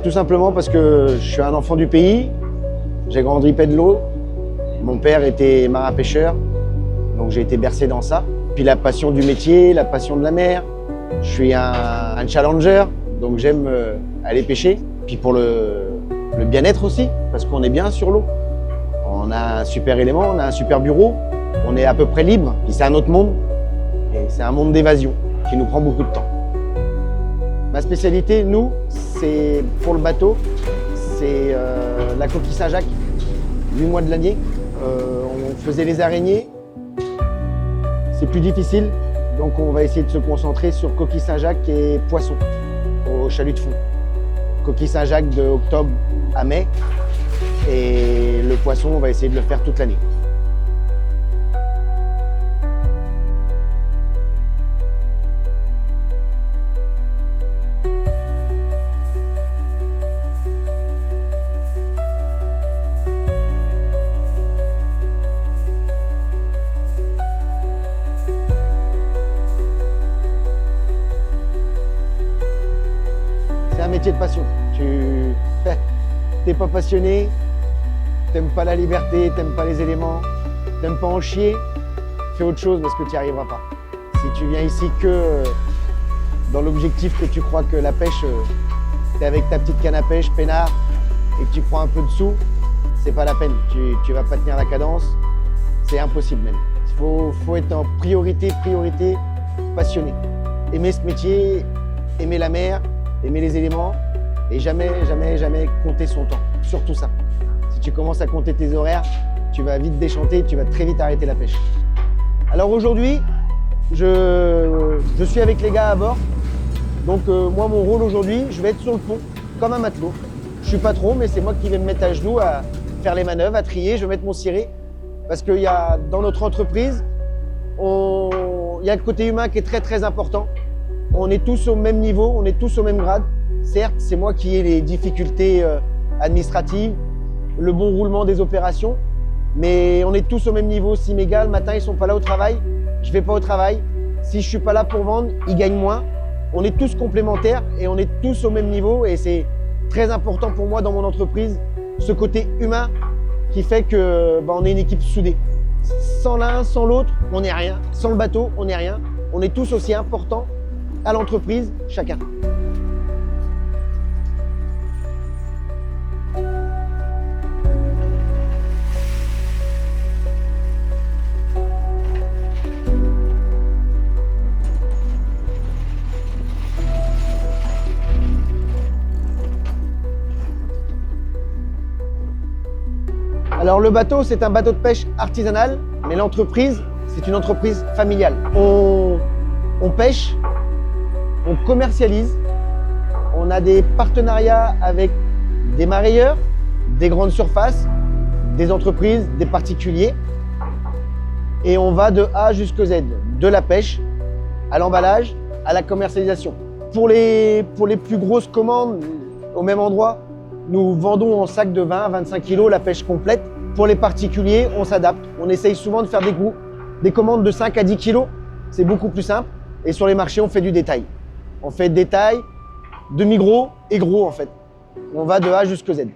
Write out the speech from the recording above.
Tout simplement parce que je suis un enfant du pays, j'ai grandi près de l'eau, mon père était marin-pêcheur, donc j'ai été bercé dans ça. Puis la passion du métier, la passion de la mer, je suis un challenger, donc j'aime aller pêcher. Puis pour le bien-être aussi, parce qu'on est bien sur l'eau. On a un super élément, on a un super bureau, on est à peu près libre, puis c'est un autre monde, et c'est un monde d'évasion qui nous prend beaucoup de temps. Ma spécialité, nous, c'est pour le bateau, c'est la coquille Saint-Jacques, 8 mois de l'année. On faisait les araignées, c'est plus difficile, donc on va essayer de se concentrer sur coquille Saint-Jacques et poisson au chalut de fond. Coquille Saint-Jacques de octobre à mai, et le poisson, on va essayer de le faire toute l'année. C'est un métier de passion. Tu n'es pas passionné, t'aimes pas la liberté, t'aimes pas les éléments, t'aimes pas en chier, fais autre chose parce que tu n'y arriveras pas. Si tu viens ici que dans l'objectif que tu crois que la pêche, tu es avec ta petite canne à pêche, peinard, et que tu prends un peu de sous, c'est pas la peine. Tu vas pas tenir la cadence, c'est impossible même. Il faut être en priorité, passionné. Aimer ce métier, aimer la mer, aimer les éléments et jamais compter son temps, surtout ça. Si tu commences à compter tes horaires, tu vas vite déchanter, tu vas très vite arrêter la pêche. Alors aujourd'hui, je suis avec les gars à bord. Donc moi, mon rôle aujourd'hui, je vais être sur le pont, comme un matelot. Je suis patron, mais c'est moi qui vais me mettre à genoux, à faire les manœuvres, à trier, je vais mettre mon ciré. Parce qu'il y a, dans notre entreprise, il y a le côté humain qui est très important. On est tous au même niveau, on est tous au même grade. Certes, c'est moi qui ai les difficultés administratives, le bon roulement des opérations, mais on est tous au même niveau. Si mes gars, le matin, ils sont pas là au travail, je vais pas au travail. Si je suis pas là pour vendre, ils gagnent moins. On est tous complémentaires et on est tous au même niveau et c'est très important pour moi dans mon entreprise, ce côté humain qui fait que on est une équipe soudée. Sans l'un, sans l'autre, on n'est rien. Sans le bateau, on n'est rien. On est tous aussi importants à l'entreprise, chacun. Alors le bateau, c'est un bateau de pêche artisanal, mais l'entreprise, c'est une entreprise familiale. On pêche, on commercialise, on a des partenariats avec des marailleurs, des grandes surfaces, des entreprises, des particuliers. Et on va de A jusqu'à Z, de la pêche à l'emballage, à la commercialisation. Pour les plus grosses commandes, au même endroit, nous vendons en sac de 20 à 25 kg la pêche complète. Pour les particuliers, on s'adapte. On essaye souvent de faire des commandes de 5 à 10 kg. C'est beaucoup plus simple. Et sur les marchés, on fait du détail. On fait détail, demi-gros et gros en fait. On va de A jusqu'à Z.